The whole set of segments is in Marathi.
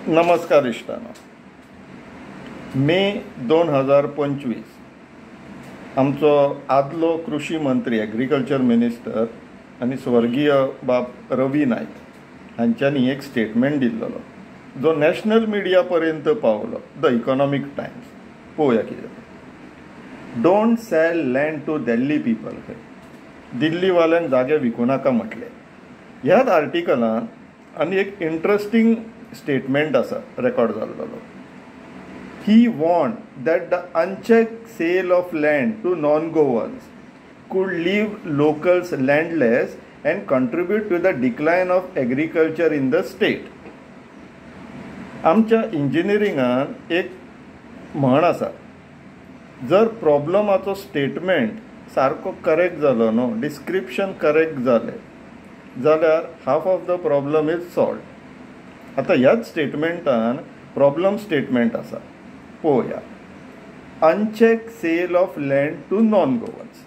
नमस्कार इश्टानो. मे 2025 आमचो आदलो कृषी मंत्री एग्रीकल्चर मिनिस्टर आनी स्वर्गीय बाब रवी नाईक हांच्यांनी एक स्टेटमेंट दिल्लो जो नॅशनल मिडिया पर्यंत पावलो. The economic Times. पळोवया कितें. Don't sell land to Delhi people. दिल्लीवाल्यांक जागे विकूं नाका म्हटले. ह्याच आर्टिकलान आनी एक इंट्रस्टिंग स्टेटमेंट आसा रेकॉर्ड जाल्लो. He want that the unchecked sale of land to non Goans could leave locals landless and contribute to the decline of agriculture in the state. आमच्या इंजिनियरिंगान एक म्हण आसा, जर प्रॉब्लमाचो स्टेटमेंट सारको करेक्ट जालो न्हू, डिस्क्रिप्शन करेक्ट जालें जाल्यार half of the problem is solve. आतां ह्याच स्टेटमेंटान प्रॉब्लम स्टेटमेंट आसा. पळोवया. Unchecked sale of land to non Goans.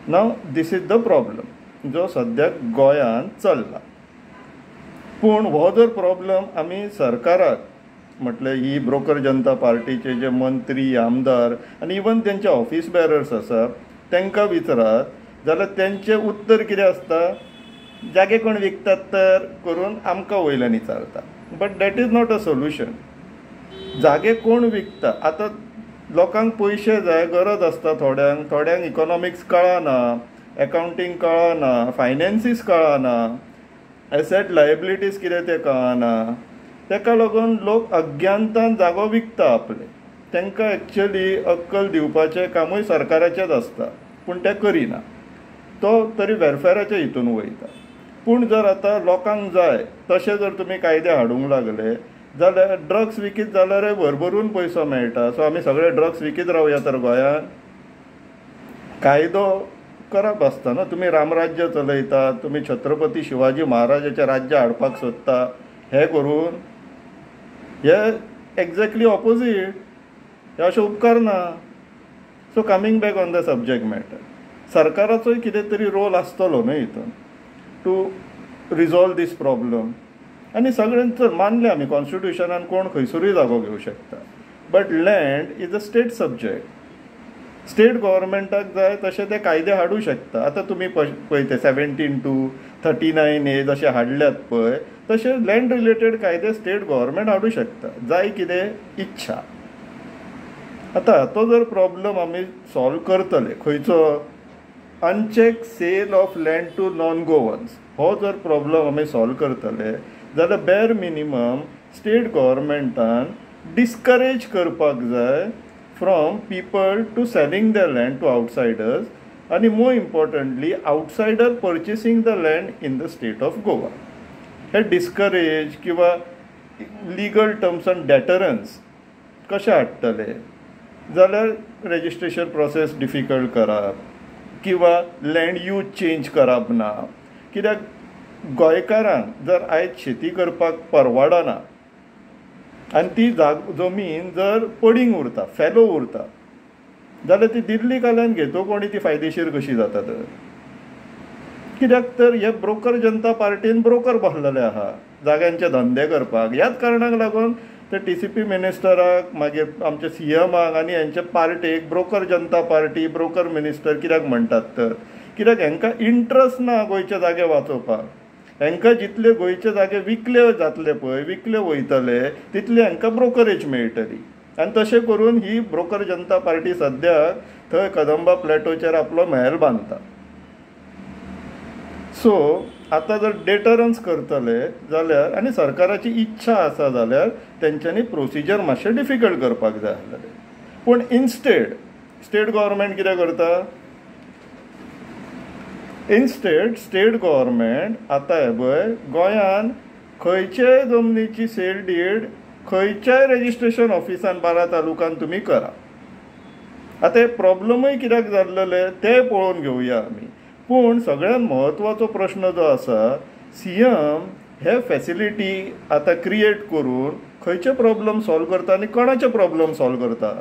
Now this is the problem जो सद्याक गोंयांत चल्ला. पूण हो जर प्रॉब्लम आमी सरकाराक म्हटल्यार ही ब्रोकर जनता पार्टीचे जे मंत्री आमदार आनी इवन तेंचे ऑफिस बेरर्स आसा तांकां विचारात जाल्यार तेंचें उत्तर कितें आसता, जागे कोण विकतात तर करून आमकां वयल्यान विचारता. But that is not a solution. जागे कोण विकता. आतां लोकांक पयशे जाय, गरज आसता थोड्यांक इकॉनॉमिक्स कळना, एकाउंटींग कळना, फायनान्सीस कळना, एसेट लायबिलिटीज कितें तें कळना. ताका लागून लोक अज्ञानतान जागो विकता आपले. तांकां एक्चुअली अक्कल दिवपाचें कामूय सरकाराचेंच आसता, पूण ते करिना. तो तरी वेलफेराच्या हितून वयता. पूण जर आतां लोकांक जाय तशें जर तुमी कायदे हाडूंक लागले जाल्यार ड्रग्स विकीत जाल्यार भरभरून पयसो मेळटा. सो आमी सगळे ड्रग्स विकीत रावया तर गोंयांत. कायदो करप आसता न्हू. तुमी रामराज्य चलयता, तुमी छत्रपती शिवाजी महाराजाचें राज्य हाडपाक सोदता. हें करून हे एक्झॅक्टली ऑपोजीट. हे अशें उपकारना. So coming back on the subject matter, सरकाराचोय कितें तरी रोल आसतलो न्हू हितून टू रिजॉल्व दीस प्रॉब्लम. आनी सगळ्यांचो मानलें आमी कॉन्स्टिट्युशनान कोण खंयसरूय जागो घेवं शकता. But land is a state subject. State गव्हर्मेंटाक जाय तशें ते कायदे हाडूं शकता. आतां तुमी पळय ते 17 to 39A जशे हाडल्यात पळय तशे लँड रिलेटेड कायदे स्टेट गव्हर्मेंट हाडूं शकता. जाय कितें इच्छा. आतां तो जर प्रॉब्लम आमी सॉल्व करतले, खंयचो unchecked sale of land to non Goans, हो जर प्रॉब्लम आमी सॉल्व करतले जाल्यार बेर मिनिमम स्टेट गव्हर्मेंटान डिस्करेज करपाक जाय from people to selling the land to outsiders आनी more importantly outsider purchasing the land in the state of Goa. हे डिस्करेज किंवा लिगल टर्म्स अँड डेटरन्स कशें हाडटले जाल्यार रेजिस्ट्रेशन प्रोसेस डिफिकल्ट करप किंवा लँड यूज चेंज करप ना. कित्याक गोंयकारांक जर आयज शेती करपाक परवडना आनी ती जमीन जर पडींग उरता, फेलो उरता जाल्यार ती दिल्ली काल्यान घेतो कोणी, ती फायदेशीर कशी जाता तर. कित्याक तर हे ब्रोकर जनता पार्टीन ब्रोकर बसलेले आहा जाग्यांचे धंदे करपाक. ह्याच कारणाक लागून ते TCP मिनिस्टराक मागीर आमच्या CMाक आनी हेंच्या पार्टेक ब्रोकर जनता पार्टी, ब्रोकर मिनिस्टर कित्याक म्हणटात तर कित्याक हांकां इंट्रस्ट ना गोंयचे जागे वाचोवपाक. हांकां जितले गोंयचे जागे विकले जातले पळय, विकले वयतले तितले हांकां ब्रोकरेज मेळटली. आनी तशें करून ही ब्रोकर जनता पार्टी सद्याक थंय कदंबा प्लॅटोचेर आपलो महल बांदता. सो आतां जर डेटरन्स करतले जाल्यार आनी सरकाराची इच्छा आसा जाल्यार तेंच्यांनी प्रोसिजर मातशें डिफिकल्ट करपाक जाय आसलें. पूण इन्स्टेड स्टेट गव्हर्मेंट कितें करता, इन्स्टेड स्टेट गव्हर्मेंट आतां हे पळय गोंयान खंयचेय जमनीची सेल डीड खंयच्याय रेजिस्ट्रेशन ऑफिसान 12 तालुकान तुमी करा. आतां हे प्रॉब्लमूय कित्याक जाल्लेले तें पळोवन घेवया आमी. पूण सगळ्यात म्हत्वाचो प्रश्न जो आसा, CM हे फॅसिलिटी आतां क्रिएट करून खंयचे प्रॉब्लम सॉल्व करता आनी कोणाचे प्रॉब्लम सॉल्व करता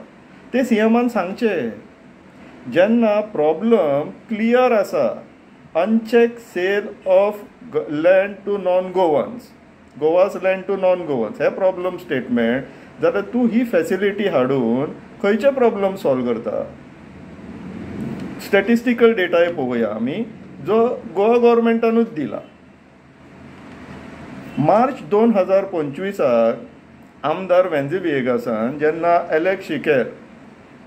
ते CMान सांगचें. जेन्ना प्रॉब्लम क्लियर आसा, unchecked sale of land to non Goans Goa's land to non Goans हे प्रॉब्लम स्टेटमेंट, जाल्यार तूं ही फॅसिलिटी हाडून खंयचे प्रॉब्लम सॉल्व करता. स्टॅटिस्टिकल डेटा पळोवया आमी, जो गोवा गव्हर्मेंटानूच दिला. मार्च 2025 आमदार वेंझी विएगासान जेन्ना एलेक्स शिकेर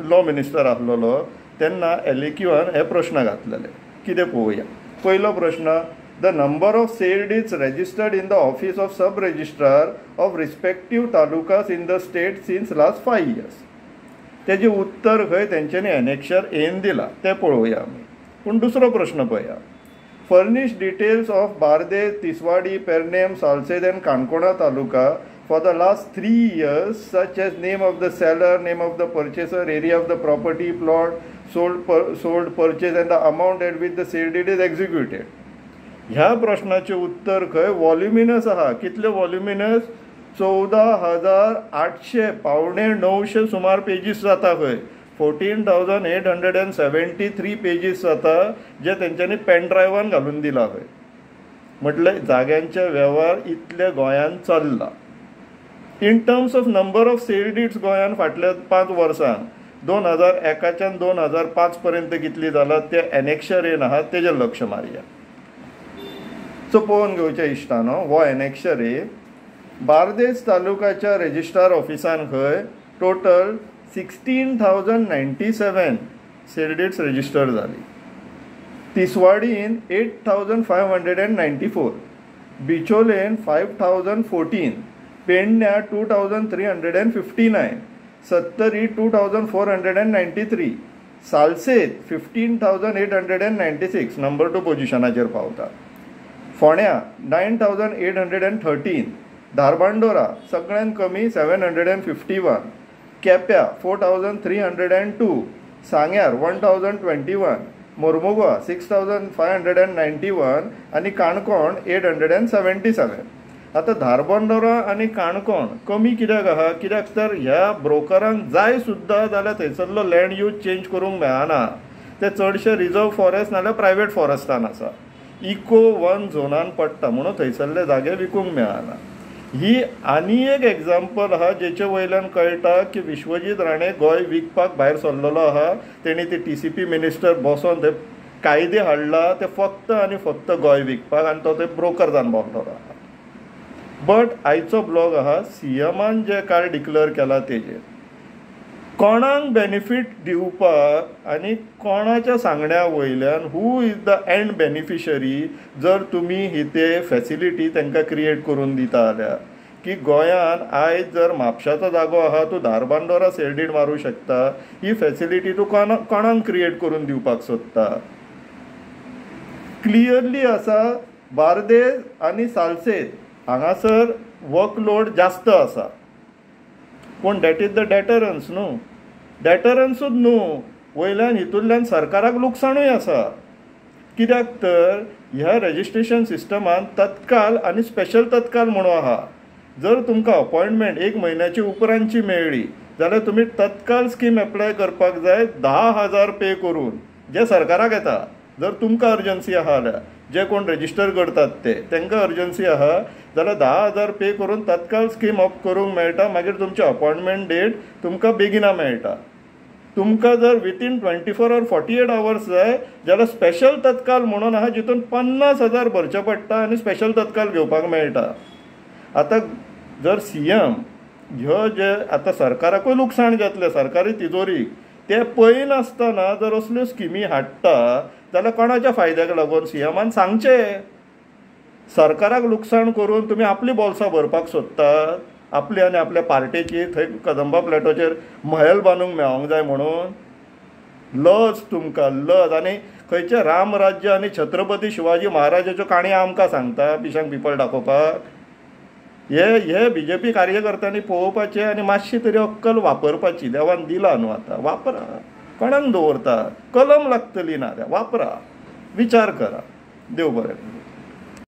लॉ मिनिस्टर आसलेलो तेन्ना एलेक्यूआन हे प्रश्न घातलेले. कितें पळोवया. पयलो प्रश्न, the number of sale deeds registered in the office of sub registrar of respective talukas in the state since last 5 years. तेजें उत्तर खंय तेंच्यांनी एनेक्शर एन दिला तें पळोवया आमी. पूण दुसरो प्रश्न पळया. Furnish details of Bardez, Tiswadi, Pernem, Salcete end काणकोणा तालुका for the last 3 years, such as name of the seller, name of the purchaser, area of the property, plot, sold, purchase and the amount at which the sale deed is executed. ह्या प्रश्नाचे उत्तर खंय वॉल्युमिनस आहा. कितले वॉल्युमिनस? 14,800 पावणे 900 सुमार पेजीस जाता. खंय 14,873 पेजीस जाता, जे तेंच्यांनी पेन ड्रायव्हान घालून दिला. खंय म्हटल्यार जाग्यांचे वेव्हार इतले गोंयांत चल्ला. In terms of number of sale deeds गोंयांत फाटल्या 5 वर्सांत 2001च्यान 2005 पर्यंत कितली जाला ते एनेक्शर एन आहा तेजेर लक्ष मारया. सो पळोवन घेवचें इश्टानो, हो एनेक्शर ए बार्देस तालुकाच्या रजिस्ट्रार ऑफिसान खंय टोटल 16,097 सेल डीड्स रजिस्टर जाली. तिसवाडीन 8,594, बिचोलेन 5,014, पेडण्या 2,359, सत्तरी 2,493, सालसेत 15,896 नंबर 2 पोजिशनाचेर पावता. फोण्या 9,813, धारबांदोरा सगळ्यांत कमी 751, केप्या 4,302, सांग्यार 1,021, मोर्मुगांव 6,591 आनी काणकोण 877. आतां धारबांदोरा आनी काणकोण कमी कित्याक आहा? कित्याक तर ह्या ब्रोकरांक जाय सुद्दां जाल्यार थंयसरलो लँड यूज चेंज करूंक मेळना. ते चडशे रिजर्व फॉरेस्ट नाल्यार प्रायवेट फॉरेस्टान आसा. इको 1 झोनान पडटा म्हणून थंयसरले जागे विकूंक मेळना. ही आनी एक एग्जाम्पल आहा जेचे वयल्यान कळटा की विश्वजीत राणे गोंय विकपाक भायर सरलेलो आहा. तेणी ते TCP मिनिस्टर बसोन ते कायदे हाडला ते फक्त आनी फक्त गोंय विकपाक, आनी तो ते ब्रोकर जावन भोंवतलो आहा. बट आयचो ब्लॉग आहा CMन जे काल डिक्लेअर केला तेजेर. कोणाक बेनिफीट दिवपाक आनी कोणाच्या सांगण्या वयल्यान who is the end beneficiary जर तुमी ही ते फॅसिलिटी तांकां क्रिएट करून दिता जाल्यार, की गोंयान आयज जर म्हापशाचो जागो आहा तूं धारबांदोरा सेल डीड मारूं शकता. ही फॅसिलिटी तूं कोणाक क्रिएट करून दिवपाक सोदता? क्लियरली आसा बार्देस आनी सालसेत हांगासर वर्कलोड जास्त आसा. पूण दॅट इज द डेटरन्स न्हू. डेटरन्सूच न्हू, वयल्यान हितूंतल्यान सरकाराक लुकसाणूय आसा. कित्याक तर ह्या रजिस्ट्रेशन सिस्टमान तत्काल आनी स्पेशल तत्काल म्हणून आहा. जर तुमकां अपॉयंटमेंट 1 म्हयन्याची उपरांतची मेळ्ळी जाल्यार तुमी तत्काल स्कीम एप्लाय करपाक जाय 10,000 पे करून, जे सरकाराक येता. जर तुमकां अर्जन्सी आहा जाल्यार, जे कोण रजिस्टर करतात ते तांकां अर्जन्सी आहा जाल्यार 10,000 पे करून तत्काल स्कीम अप करूंक मेळटा. मागीर तुमची अपॉयंटमेंट डेट तुमकां बेगिना मेळटा. तुमकां जर विथीन 24 or 48 hours जाय जाल्यार स्पेशल तत्काल म्हणून आहा जितून 50,000 भरचे पडटा आनी स्पेशल तत्काल घेवपाक मेळटा. आतां जर CM ह्यो जे आतां सरकाराकूय लुकसाण जातलें सरकारी तिजोरीक, ते पळयनासतना जर असल्यो स्किमी हाडटा जाल्यार कोणाच्या फायद्याक लागून? CMन सांगचें. सरकाराक लुकसाण करून तुमी आपली बोल्सां भरपाक सोदतात, आपली आनी आपल्या पार्टेची. थंय कदंबा प्लॅटोचेर महल बांदूंक मेळोंक जाय म्हणून लज तुमकां लज. आनी खंयचे राम राज्य आनी छत्रपती शिवाजी महाराजाच्यो काणी आमकां सांगता पिशांक पिपळ दाखोवपाक. हे BJP कार्यकर्त्यांनी पळोवपाचें आनी मातशी तरी अक्कल वापरपाची. देवान दिला न्हू, आतां वापरा. कोणाक दवरता? कलम लागतली ना, वापरा, विचार करा. देव बरें.